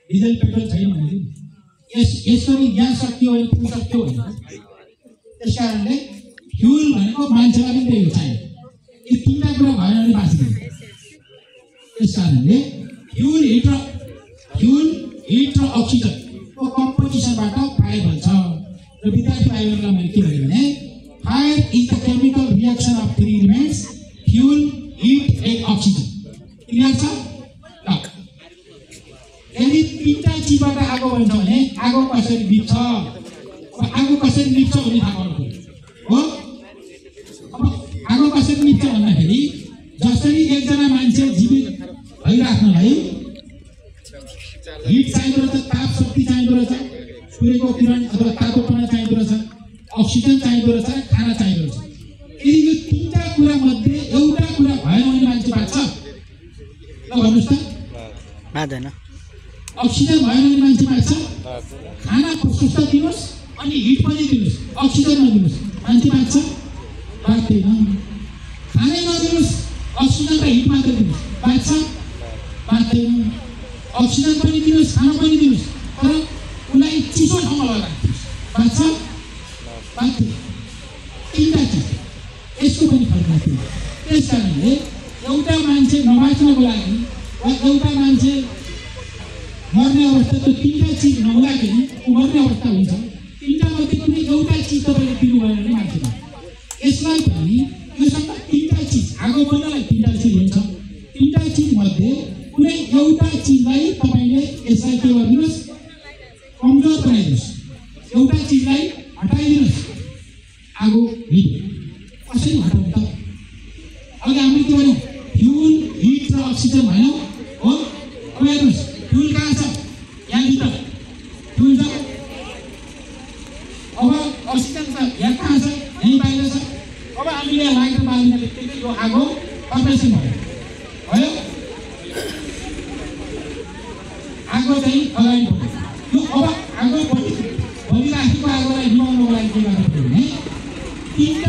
Diesel petrol छैन भने यसरी ग्यास सकियो भने फ्युल सकियो भने त्यस कारणले फ्युल भनेको मान्छेलाई पनि त्यही चाहियो। यी तीनटा कुरा भएन भने बाँच्दैन। त्यस कारणले फ्युल हिट र अक्सिजनको कम्पोजिसनबाट फायर भन्छ। र विद्यार्थी भाइहरूलाई मैले के भने fire is the chemical reaction of three elements fuel hit and oxygen. Clear छ? यदि तीनटा चिजबाट आगो बन्छ भने आगो कसरी निप्छ? आगो कसरी निप्छ भन्ने थाहा गर्नु हो। अब आगो कसरी निप्छ भन्दाखेरि जसरी एकजना मान्छे जीवित भइराख्नलाई हिट चाहिँदो रहेछ, ताप शक्ति चाहिँदो रहेछ, सूर्यको किरण अथवा तातोपना चाहिँदो रहेछ, अक्सिजन चाहिँदो रहेछ, खाना चाहिँदो रहेछ। यदि यो तीनटा कुरा मध्ये एउटा कुरा भएन भने मान्छे बाँच्छ? ल भन्नुहोस् त। बाँच्दैन। अक्सिजन भएन भने मान्छे बाँच्छ? खाना प्रशस्त दिनुहोस् अनि हिट पनि दिनुहोस्, अक्सिजन नदिनुहोस्, मान्छे बाँच्छ? बाँच्दैन। खानै नदिनुहोस्, अक्सिजन र हिट मात्र दिनुहोस्, बाँच्छ? बाँच्दैन। अक्सिजन पनि दिनुहोस्, खाना पनि दिनुहोस्, तर उसलाई चिसो ठाउँमा लगाइदिनुहोस्, बाँच्छ? बाँच्दैन। तीनटा चिज यसको पनि फरक हुन्छ। त्यस कारणले एउटा मान्छे नबाँच्नको लागि वा एउटा मान्छे मर्ने अवस्था त्यो तीनटा चिज नहुँदाखेरि मर्ने अवस्था हुन्छ। तीनटा मध्ये कुनै एउटा चिज तपाईँले दिनु भएन भने मान्छे बाँच्छ। यसलाई पनि योसँग तीनटा चिज आगो बन्नलाई तीनटा चिज हुन्छ। तीनटा चिज मध्ये कुनै एउटा चिजलाई तपाईँले यसलाई के गरिदिनुहोस्? कमजोर बनाइदिनुहोस्। एउटा चिजलाई हटाइदिनुहोस्। आगो हिट कसरी हटाउनु त? अघि हामीले के भन्यौँ? फ्युल हिट र अक्सिजन भन्यौँ हो। अब हेर्नुहोस् फ्युल कहाँ छ? यहाँभित्र फ्युल छ। अब अक्सिजन छ यहाँ कहाँ छ? यहीँ बाहिर छ। अब हामीले यहाँ लाइटर बाल्ने बित्तिकै यो आगो कम्प्रेसन भयो। आगो चाहिँ अगाडि बढ्यो। यो अब आगो बढिराखेको आगोलाई निभाउनको लागि के गर्नु पर्यो भने तीनटा